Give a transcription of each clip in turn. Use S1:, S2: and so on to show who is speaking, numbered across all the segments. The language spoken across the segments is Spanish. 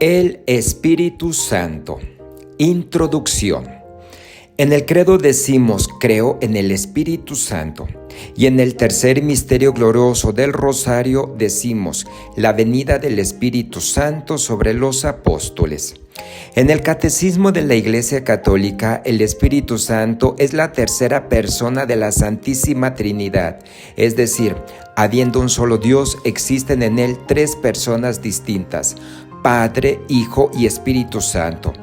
S1: El Espíritu Santo. Introducción. En el credo decimos: creo en el Espíritu Santo. Y en el tercer misterio glorioso del Rosario decimos: la venida del Espíritu Santo sobre los apóstoles. En el Catecismo de la Iglesia Católica, el Espíritu Santo es la tercera persona de la Santísima Trinidad, es decir, habiendo un solo Dios, existen en él tres personas distintas: Padre, Hijo y Espíritu Santo.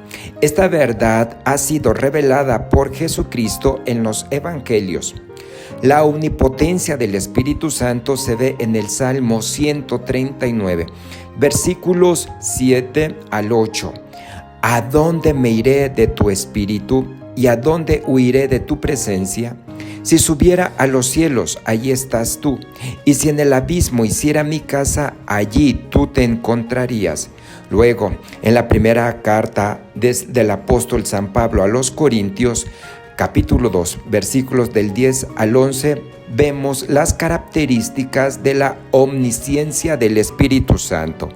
S1: Esta verdad ha sido revelada por Jesucristo en los Evangelios. La omnipotencia del Espíritu Santo se ve en el Salmo 139, versículos 7 al 8. ¿A dónde me iré de tu espíritu y a dónde huiré de tu presencia? Si subiera a los cielos, allí estás tú, y si en el abismo hiciera mi casa, allí tú te encontrarías. Luego, en la primera carta del apóstol San Pablo a los Corintios, capítulo 2, versículos del 10 al 11, vemos las características de la omnisciencia del Espíritu Santo.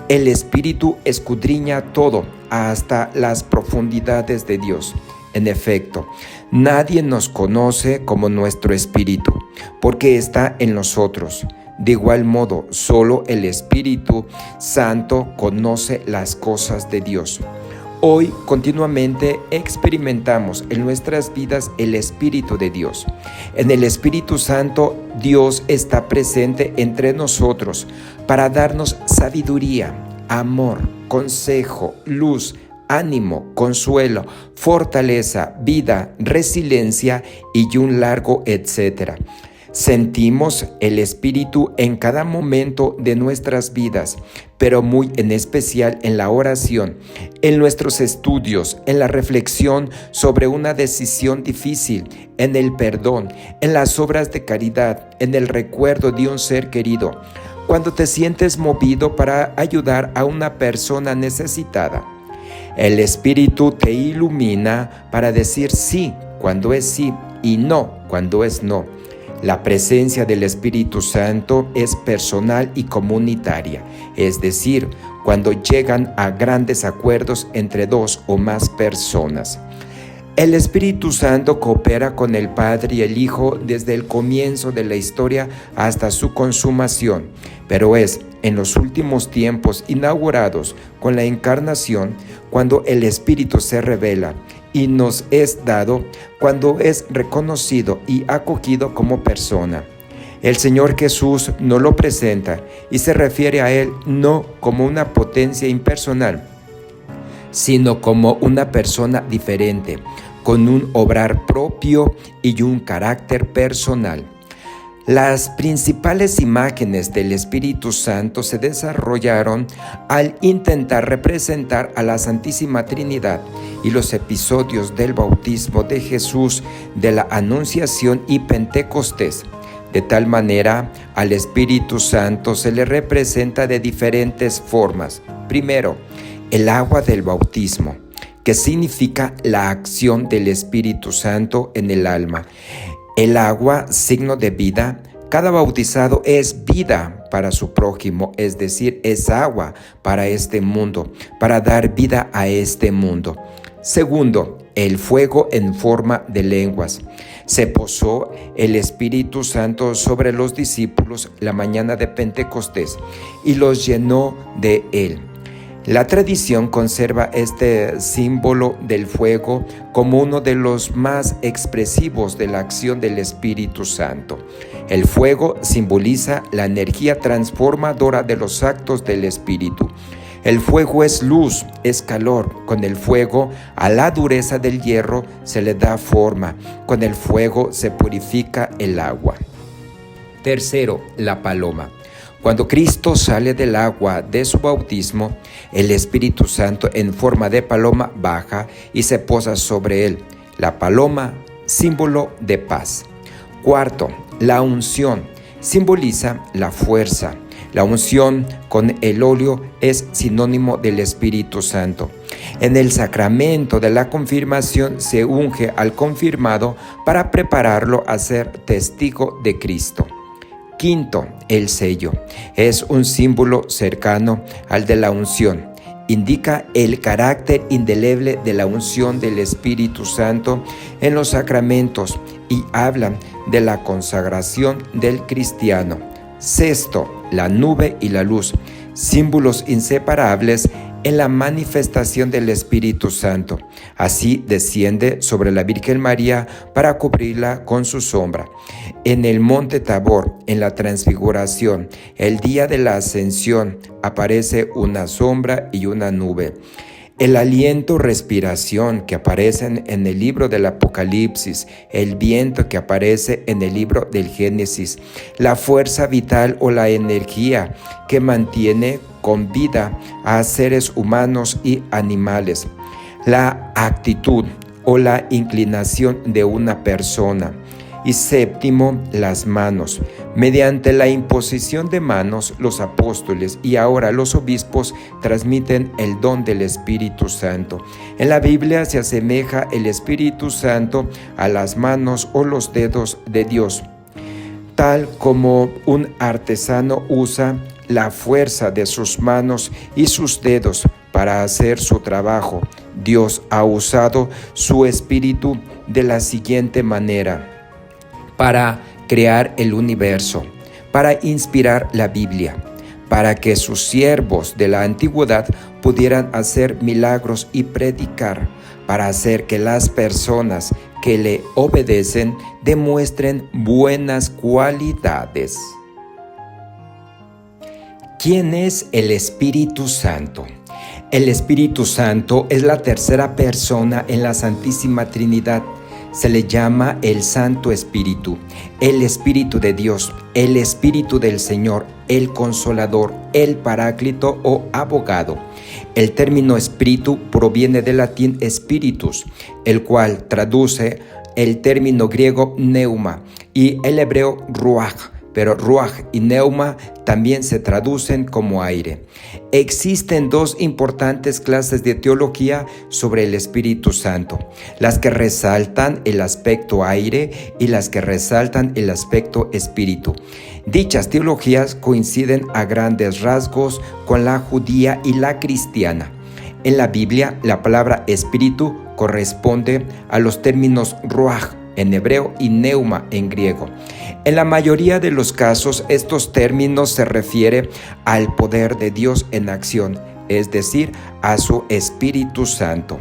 S1: El Espíritu escudriña todo, hasta las profundidades de Dios. En efecto, nadie nos conoce como nuestro Espíritu, porque está en nosotros. De igual modo, solo el Espíritu Santo conoce las cosas de Dios. Hoy continuamente experimentamos en nuestras vidas el Espíritu de Dios. En el Espíritu Santo, Dios está presente entre nosotros para darnos sabiduría, amor, consejo, luz, ánimo, consuelo, fortaleza, vida, resiliencia y un largo etcétera. Sentimos el Espíritu en cada momento de nuestras vidas, pero muy en especial en la oración, en nuestros estudios, en la reflexión sobre una decisión difícil, en el perdón, en las obras de caridad, en el recuerdo de un ser querido, cuando te sientes movido para ayudar a una persona necesitada. El Espíritu te ilumina para decir sí cuando es sí y no cuando es no. La presencia del Espíritu Santo es personal y comunitaria, es decir, cuando llegan a grandes acuerdos entre dos o más personas. El Espíritu Santo coopera con el Padre y el Hijo desde el comienzo de la historia hasta su consumación, pero es en los últimos tiempos inaugurados con la encarnación cuando el Espíritu se revela y nos es dado, cuando es reconocido y acogido como persona. El Señor Jesús nos lo presenta y se refiere a Él no como una potencia impersonal, sino como una persona diferente, con un obrar propio y un carácter personal. Las principales imágenes del Espíritu Santo se desarrollaron al intentar representar a la Santísima Trinidad y los episodios del bautismo de Jesús, de la Anunciación y Pentecostés. De tal manera, al Espíritu Santo se le representa de diferentes formas. Primero, el agua del bautismo, que significa la acción del Espíritu Santo en el alma. El agua, signo de vida. Cada bautizado es vida para su prójimo, es decir, es agua para este mundo, para dar vida a este mundo. Segundo, el fuego en forma de lenguas. Se posó el Espíritu Santo sobre los discípulos la mañana de Pentecostés y los llenó de él. La tradición conserva este símbolo del fuego como uno de los más expresivos de la acción del Espíritu Santo. El fuego simboliza la energía transformadora de los actos del Espíritu. El fuego es luz, es calor. Con el fuego, a la dureza del hierro se le da forma. Con el fuego se purifica el agua. Tercero, la paloma. Cuando Cristo sale del agua de su bautismo, el Espíritu Santo en forma de paloma baja y se posa sobre él. La paloma, símbolo de paz. Cuarto, la unción, simboliza la fuerza. La unción con el óleo es sinónimo del Espíritu Santo. En el sacramento de la confirmación se unge al confirmado para prepararlo a ser testigo de Cristo. Quinto, el sello. Es un símbolo cercano al de la unción indica el carácter indeleble de la unción del Espíritu Santo en los sacramentos y habla de la consagración del cristiano. Sexto, la nube y la luz, símbolos inseparables en la manifestación del Espíritu Santo. Así desciende sobre la Virgen María para cubrirla con su sombra. En el monte Tabor, en la transfiguración, el día de la ascensión, aparece una sombra y una nube. El aliento, respiración que aparecen en el libro del Apocalipsis, el viento que aparece en el libro del Génesis, la fuerza vital o la energía que mantiene con vida a seres humanos y animales, la actitud o la inclinación de una persona. Y séptimo, las manos. Mediante la imposición de manos, los apóstoles y ahora los obispos transmiten el don del Espíritu Santo. En la Biblia se asemeja el Espíritu Santo a las manos o los dedos de Dios. Tal como un artesano usa la fuerza de sus manos y sus dedos para hacer su trabajo, Dios ha usado su Espíritu de la siguiente manera: para crear el universo, para inspirar la Biblia, para que sus siervos de la antigüedad pudieran hacer milagros y predicar, para hacer que las personas que le obedecen demuestren buenas cualidades. ¿Quién es el Espíritu Santo? El Espíritu Santo es la tercera persona en la Santísima Trinidad. Se le llama el Santo Espíritu, el Espíritu de Dios, el Espíritu del Señor, el Consolador, el Paráclito o Abogado. El término espíritu proviene del latín spiritus, el cual traduce el término griego pneuma y el hebreo ruach, pero ruach y pneuma también se traducen como aire. Existen dos importantes clases de teología sobre el Espíritu Santo, las que resaltan el aspecto aire y las que resaltan el aspecto espíritu. Dichas teologías coinciden a grandes rasgos con la judía y la cristiana. En la Biblia, la palabra espíritu corresponde a los términos ruach en hebreo y pneuma en griego. En la mayoría de los casos, estos términos se refieren al poder de Dios en acción, es decir, a su Espíritu Santo.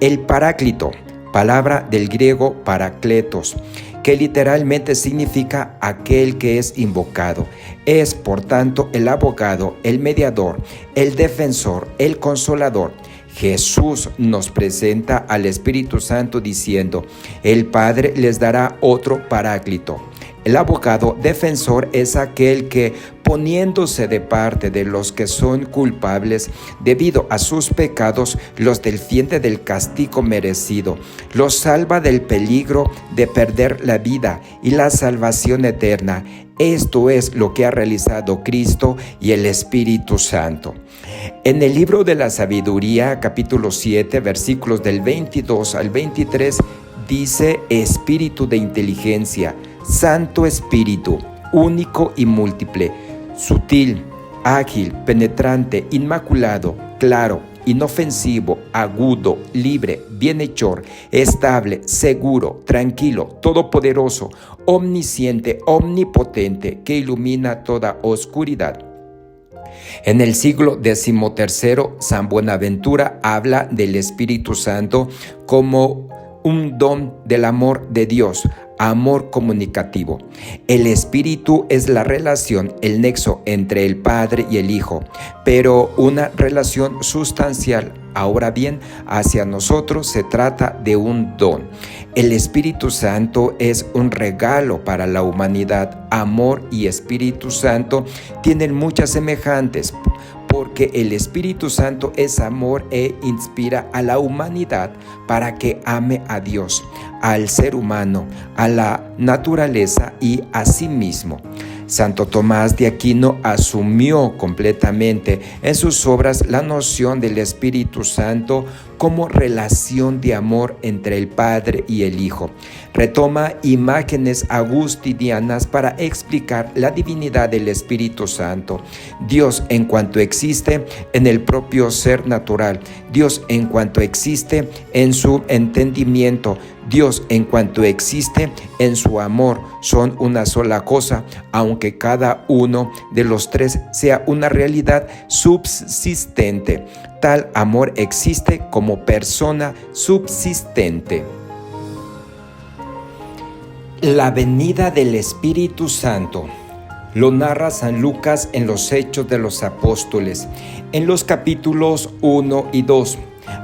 S1: El Paráclito, palabra del griego parakletos, que literalmente significa aquel que es invocado, es por tanto el abogado, el mediador, el defensor, el consolador. Jesús nos presenta al Espíritu Santo diciendo: el Padre les dará otro Paráclito. El abogado defensor es aquel que, poniéndose de parte de los que son culpables debido a sus pecados, los defiende del castigo merecido, los salva del peligro de perder la vida y la salvación eterna. Esto es lo que ha realizado Cristo y el Espíritu Santo. En el libro de la Sabiduría, capítulo 7, versículos del 22 al 23, dice: Espíritu de inteligencia, Santo Espíritu, único y múltiple, sutil, ágil, penetrante, inmaculado, claro, inofensivo, agudo, libre, bienhechor, estable, seguro, tranquilo, todopoderoso, omnisciente, omnipotente, que ilumina toda oscuridad. En el siglo XIII, San Buenaventura habla del Espíritu Santo como un don del amor de Dios, amor comunicativo. El Espíritu es la relación, el nexo entre el Padre y el Hijo, pero una relación sustancial. Ahora bien, hacia nosotros se trata de un don. El Espíritu Santo es un regalo para la humanidad. Amor y Espíritu Santo tienen muchas semejantes, porque el Espíritu Santo es amor e inspira a la humanidad para que ame a Dios, al ser humano, a la naturaleza y a sí mismo. Santo Tomás de Aquino asumió completamente en sus obras la noción del Espíritu Santo como relación de amor entre el Padre y el Hijo. Retoma imágenes agustinianas para explicar la divinidad del Espíritu Santo. Dios en cuanto existe en el propio ser natural, Dios en cuanto existe en su entendimiento, Dios en cuanto existe en su amor, son una sola cosa, aunque cada uno de los tres sea una realidad subsistente. Tal amor existe como persona subsistente. La venida del Espíritu Santo lo narra San Lucas en los Hechos de los Apóstoles, en los capítulos 1 y 2.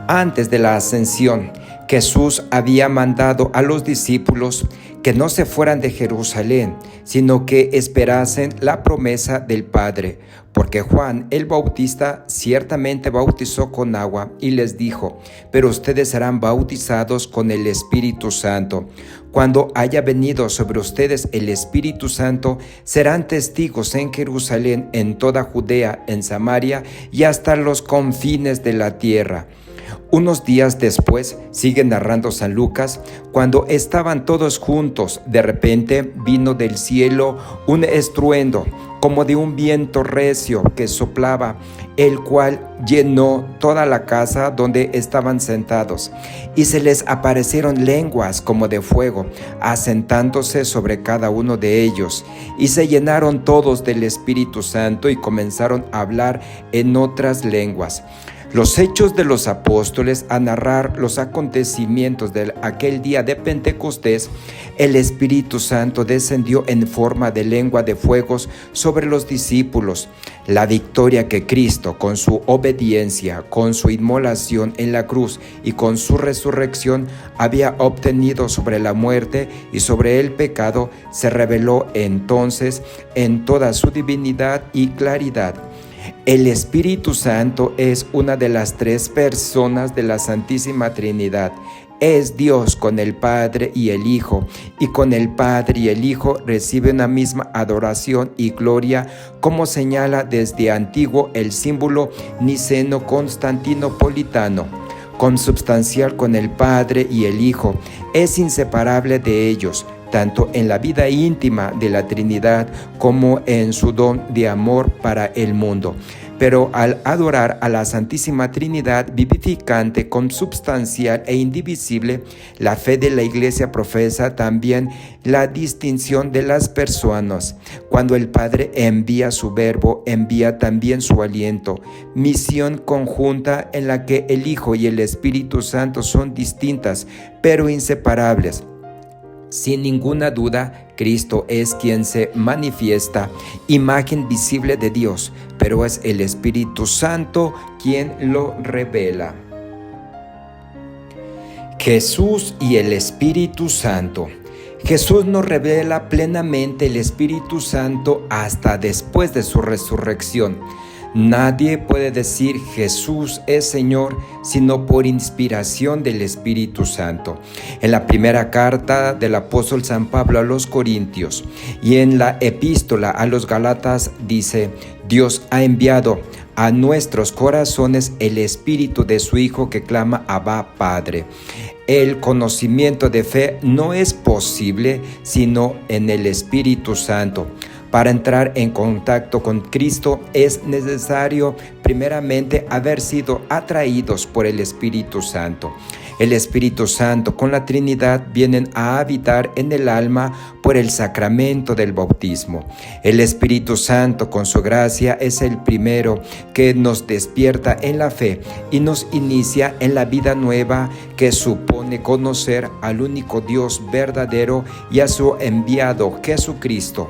S1: Antes de la ascensión, Jesús había mandado a los discípulos que no se fueran de Jerusalén, sino que esperasen la promesa del Padre, porque Juan el Bautista ciertamente bautizó con agua y les dijo: pero ustedes serán bautizados con el Espíritu Santo. Cuando haya venido sobre ustedes el Espíritu Santo, serán testigos en Jerusalén, en toda Judea, en Samaria y hasta los confines de la tierra. Unos días después, sigue narrando San Lucas, cuando estaban todos juntos, de repente vino del cielo un estruendo, como de un viento recio que soplaba, el cual llenó toda la casa donde estaban sentados, y se les aparecieron lenguas como de fuego, asentándose sobre cada uno de ellos, y se llenaron todos del Espíritu Santo y comenzaron a hablar en otras lenguas. Los Hechos de los Apóstoles, a narrar los acontecimientos de aquel día de Pentecostés, el Espíritu Santo descendió en forma de lengua de fuegos sobre los discípulos. La victoria que Cristo, con su obediencia, con su inmolación en la cruz y con su resurrección, había obtenido sobre la muerte y sobre el pecado, se reveló entonces en toda su divinidad y claridad. El Espíritu Santo es una de las tres personas de la Santísima Trinidad. Es Dios con el Padre y el Hijo, y con el Padre y el Hijo recibe una misma adoración y gloria, como señala desde antiguo el símbolo niceno-constantinopolitano. Consubstancial con el Padre y el Hijo, es inseparable de ellos, tanto en la vida íntima de la Trinidad como en su don de amor para el mundo. Pero al adorar a la Santísima Trinidad vivificante, consubstancial e indivisible, la fe de la Iglesia profesa también la distinción de las personas. Cuando el Padre envía su verbo, envía también su aliento, misión conjunta en la que el Hijo y el Espíritu Santo son distintas, pero inseparables. Sin ninguna duda, Cristo es quien se manifiesta, imagen visible de Dios, pero es el Espíritu Santo quien lo revela. Jesús y el Espíritu Santo. Jesús nos revela plenamente el Espíritu Santo hasta después de su resurrección. Nadie puede decir Jesús es Señor sino por inspiración del Espíritu Santo. En la primera carta del apóstol San Pablo a los Corintios y en la epístola a los Gálatas dice: Dios ha enviado a nuestros corazones el Espíritu de su Hijo que clama Abba, Padre. El conocimiento de fe no es posible sino en el Espíritu Santo. Para entrar en contacto con Cristo es necesario primeramente haber sido atraídos por el Espíritu Santo. El Espíritu Santo con la Trinidad vienen a habitar en el alma por el sacramento del bautismo. El Espíritu Santo con su gracia es el primero que nos despierta en la fe y nos inicia en la vida nueva que supone conocer al único Dios verdadero y a su enviado Jesucristo.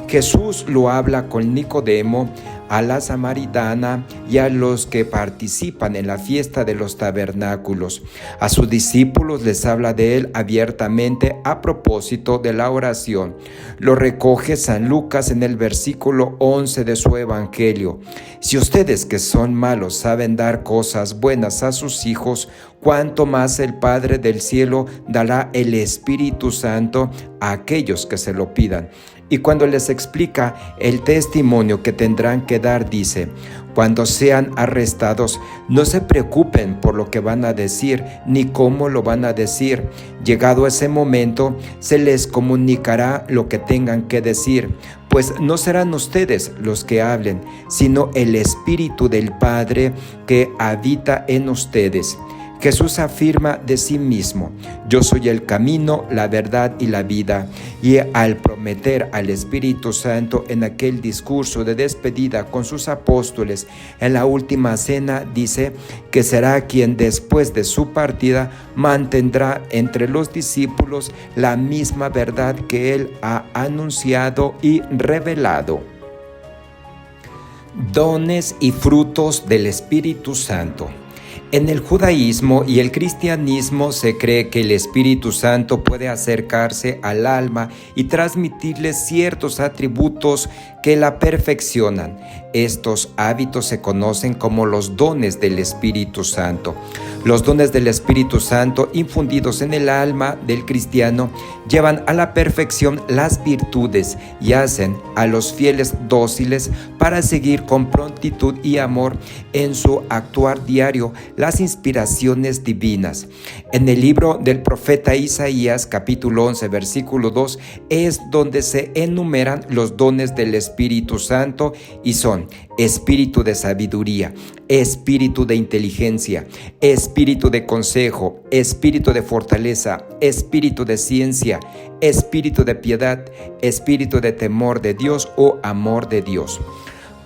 S1: Jesús lo habla con Nicodemo, a la samaritana y a los que participan en la fiesta de los tabernáculos. A sus discípulos les habla de él abiertamente a propósito de la oración. Lo recoge San Lucas en el versículo 11 de su Evangelio. Si ustedes que son malos saben dar cosas buenas a sus hijos, cuánto más el Padre del cielo dará el Espíritu Santo a aquellos que se lo pidan. Y cuando les explica el testimonio que tendrán que dar, dice: cuando sean arrestados, no se preocupen por lo que van a decir ni cómo lo van a decir. Llegado ese momento, se les comunicará lo que tengan que decir, pues no serán ustedes los que hablen, sino el Espíritu del Padre que habita en ustedes. Jesús afirma de sí mismo: yo soy el camino, la verdad y la vida. Y al prometer al Espíritu Santo en aquel discurso de despedida con sus apóstoles en la última cena, dice que será quien después de su partida mantendrá entre los discípulos la misma verdad que él ha anunciado y revelado. Dones y frutos del Espíritu Santo. En el judaísmo y el cristianismo se cree que el Espíritu Santo puede acercarse al alma y transmitirle ciertos atributos que la perfeccionan. Estos hábitos se conocen como los dones del Espíritu Santo. Los dones del Espíritu Santo infundidos en el alma del cristiano llevan a la perfección las virtudes y hacen a los fieles dóciles para seguir con prontitud y amor en su actuar diario las inspiraciones divinas. En el libro del profeta Isaías, capítulo 11, versículo 2, es donde se enumeran los dones del Espíritu Santo y son: espíritu de sabiduría, espíritu de inteligencia, espíritu de consejo, espíritu de fortaleza, espíritu de ciencia, espíritu de piedad, espíritu de temor de Dios o amor de Dios.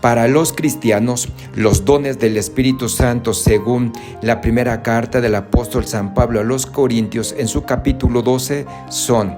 S1: Para los cristianos, los dones del Espíritu Santo, según la primera carta del apóstol San Pablo a los Corintios en su capítulo 12, son: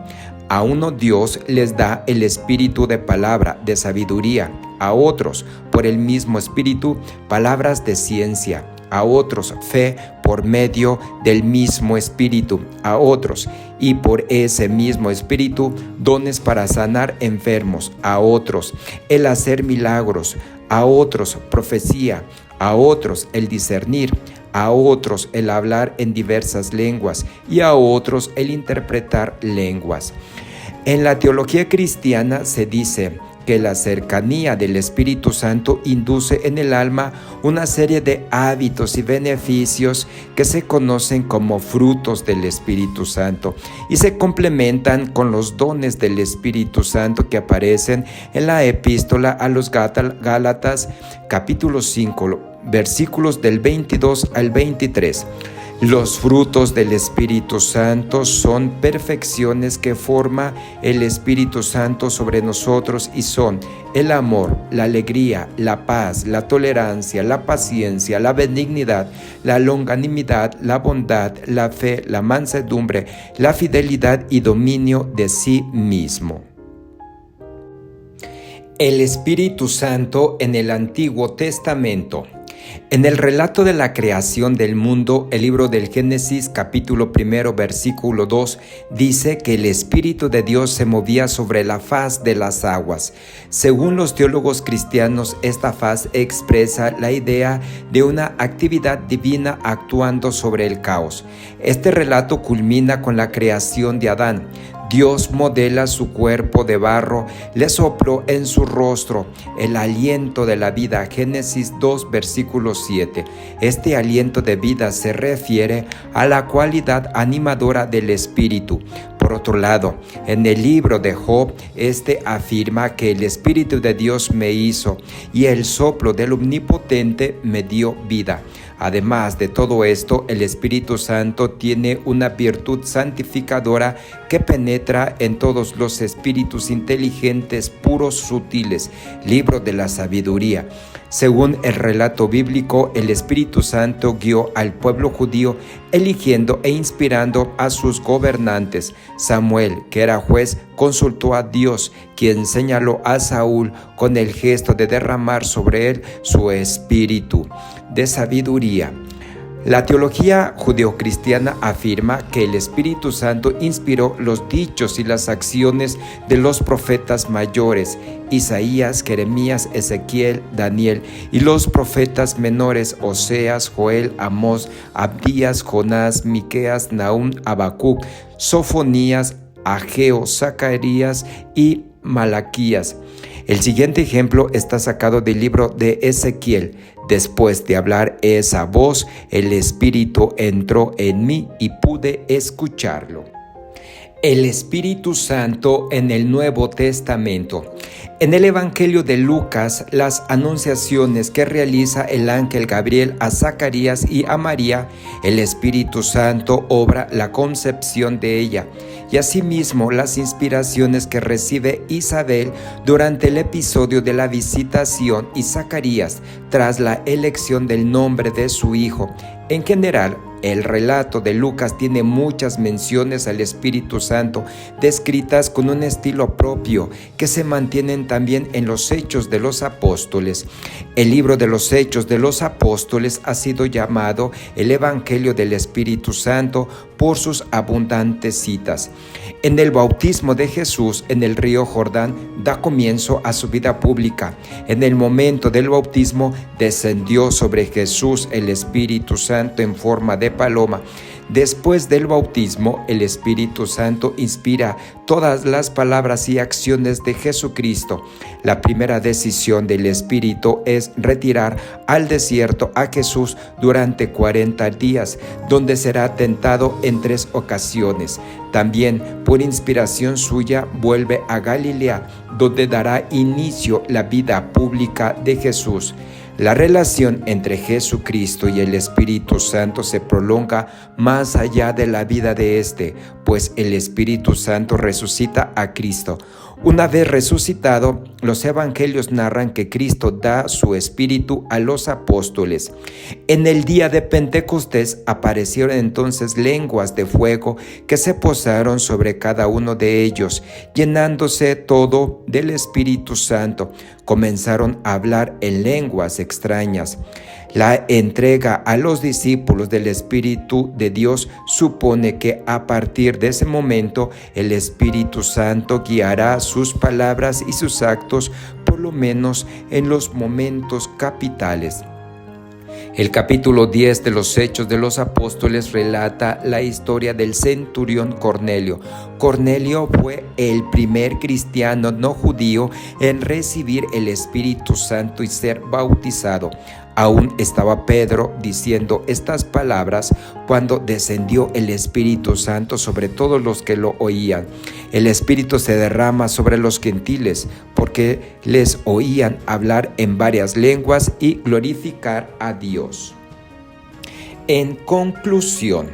S1: a uno Dios les da el espíritu de palabra, de sabiduría; a otros, por el mismo espíritu, palabras de ciencia; a otros, fe por medio del mismo espíritu; a otros, y por ese mismo espíritu, dones para sanar enfermos; a otros, el hacer milagros; a otros, profecía; a otros, el discernir; a otros, el hablar en diversas lenguas; y a otros, el interpretar lenguas. En la teología cristiana se dice que la cercanía del Espíritu Santo induce en el alma una serie de hábitos y beneficios que se conocen como frutos del Espíritu Santo y se complementan con los dones del Espíritu Santo que aparecen en la epístola a los Gálatas, capítulo 5, versículos del 22 al 23. Los frutos del Espíritu Santo son perfecciones que forma el Espíritu Santo sobre nosotros y son el amor, la alegría, la paz, la tolerancia, la paciencia, la benignidad, la longanimidad, la bondad, la fe, la mansedumbre, la fidelidad y dominio de sí mismo. El Espíritu Santo en el Antiguo Testamento. En el relato de la creación del mundo, el libro del Génesis, capítulo 1, versículo 2, dice que el Espíritu de Dios se movía sobre la faz de las aguas. Según los teólogos cristianos, esta faz expresa la idea de una actividad divina actuando sobre el caos. Este relato culmina con la creación de Adán. Dios modela su cuerpo de barro, le sopló en su rostro el aliento de la vida. Génesis 2, versículo 7. Este aliento de vida se refiere a la cualidad animadora del Espíritu. Por otro lado, en el libro de Job, afirma que el Espíritu de Dios me hizo y el soplo del Omnipotente me dio vida. Además de todo esto, el Espíritu Santo tiene una virtud santificadora que penetra en todos los espíritus inteligentes, puros, sutiles. Libro de la Sabiduría. Según el relato bíblico, el Espíritu Santo guió al pueblo judío, eligiendo e inspirando a sus gobernantes. Samuel, que era juez, consultó a Dios, quien señaló a Saúl con el gesto de derramar sobre él su espíritu de sabiduría. La teología judeocristiana afirma que el Espíritu Santo inspiró los dichos y las acciones de los profetas mayores, Isaías, Jeremías, Ezequiel, Daniel, y los profetas menores, Oseas, Joel, Amós, Abdías, Jonás, Miqueas, Nahum, Habacuc, Sofonías, Ageo, Zacarías y Malaquías. El siguiente ejemplo está sacado del libro de Ezequiel. Después de hablar esa voz, el Espíritu entró en mí y pude escucharlo. El Espíritu Santo en el Nuevo Testamento. En el Evangelio de Lucas, las anunciaciones que realiza el ángel Gabriel a Zacarías y a María, el Espíritu Santo obra la concepción de ella, y asimismo las inspiraciones que recibe Isabel durante el episodio de la visitación y Zacarías tras la elección del nombre de su hijo. En general, el relato de Lucas tiene muchas menciones al Espíritu Santo, descritas con un estilo propio, que se mantienen también en los Hechos de los Apóstoles. El libro de los Hechos de los Apóstoles ha sido llamado el Evangelio del Espíritu Santo por sus abundantes citas. En el bautismo de Jesús en el río Jordán da comienzo a su vida pública. En el momento del bautismo descendió sobre Jesús el Espíritu Santo en forma de paloma. Después del bautismo, el Espíritu Santo inspira todas las palabras y acciones de Jesucristo. La primera decisión del Espíritu es retirar al desierto a Jesús durante 40 días, donde será tentado en 3 ocasiones. También, por inspiración suya, vuelve a Galilea, donde dará inicio la vida pública de Jesús. La relación entre Jesucristo y el Espíritu Santo se prolonga más allá de la vida de éste, pues el Espíritu Santo resucita a Cristo. Una vez resucitado, los evangelios narran que Cristo da su Espíritu a los apóstoles. En el día de Pentecostés aparecieron entonces lenguas de fuego que se posaron sobre cada uno de ellos, llenándose todo del Espíritu Santo. Comenzaron a hablar en lenguas extrañas. La entrega a los discípulos del Espíritu de Dios supone que a partir de ese momento el Espíritu Santo guiará sus palabras y sus actos, por lo menos en los momentos capitales. El capítulo 10 de los Hechos de los Apóstoles relata la historia del centurión Cornelio. Cornelio fue el primer cristiano no judío en recibir el Espíritu Santo y ser bautizado. Aún estaba Pedro diciendo estas palabras cuando descendió el Espíritu Santo sobre todos los que lo oían. El Espíritu se derrama sobre los gentiles porque les oían hablar en varias lenguas y glorificar a Dios. En conclusión,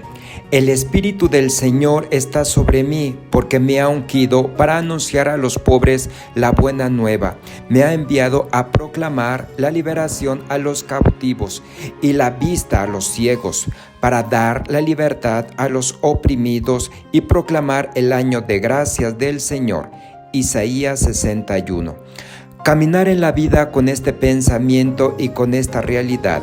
S1: el Espíritu del Señor está sobre mí, porque me ha ungido para anunciar a los pobres la buena nueva. Me ha enviado a proclamar la liberación a los cautivos y la vista a los ciegos, para dar la libertad a los oprimidos y proclamar el año de gracias del Señor. Isaías 61. Caminar en la vida con este pensamiento y con esta realidad.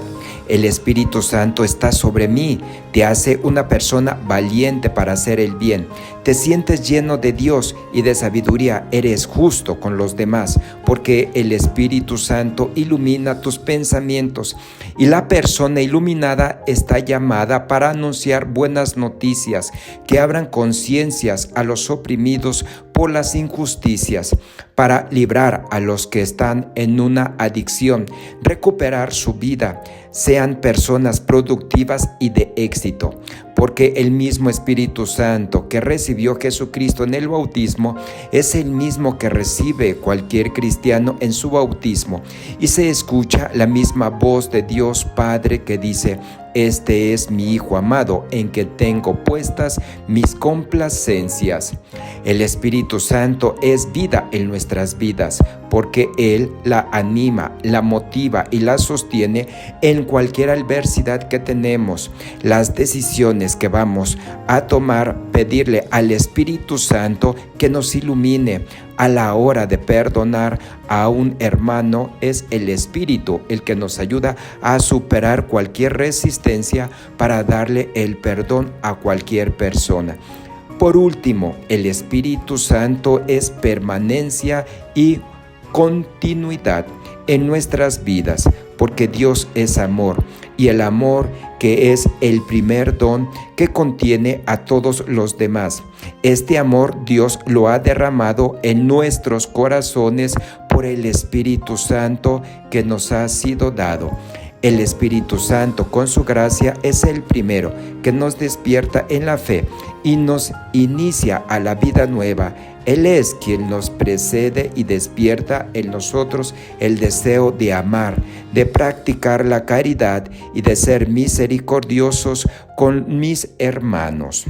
S1: El Espíritu Santo está sobre mí, te hace una persona valiente para hacer el bien. Te sientes lleno de Dios y de sabiduría, eres justo con los demás, porque el Espíritu Santo ilumina tus pensamientos. Y la persona iluminada está llamada para anunciar buenas noticias, que abran conciencias a los oprimidos por las injusticias, para librar a los que están en una adicción, recuperar su vida, sean personas productivas y de éxito, porque el mismo Espíritu Santo que recibió Jesucristo en el bautismo es el mismo que recibe cualquier cristiano en su bautismo, y se escucha la misma voz de Dios Padre que dice: este es mi Hijo amado, en que tengo puestas mis complacencias. El Espíritu Santo es vida en nuestras vidas, porque Él la anima, la motiva y la sostiene en cualquier adversidad que tenemos. Las decisiones que vamos a tomar, pedirle al Espíritu Santo que nos ilumine. A la hora de perdonar a un hermano, es el Espíritu el que nos ayuda a superar cualquier resistencia para darle el perdón a cualquier persona. Por último, el Espíritu Santo es permanencia y continuidad en nuestras vidas, porque Dios es amor, y el amor, que es el primer don que contiene a todos los demás, Este amor Dios lo ha derramado en nuestros corazones por el Espíritu Santo que nos ha sido dado. El Espíritu Santo, con su gracia, es el primero que nos despierta en la fe y nos inicia a la vida nueva. Él es quien nos precede y despierta en nosotros el deseo de amar, de practicar la caridad y de ser misericordiosos con mis hermanos.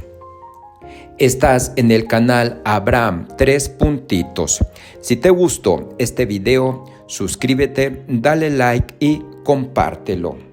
S1: Estás en el canal Abraham 3 puntitos. Si te gustó este video, suscríbete, dale like y compártelo.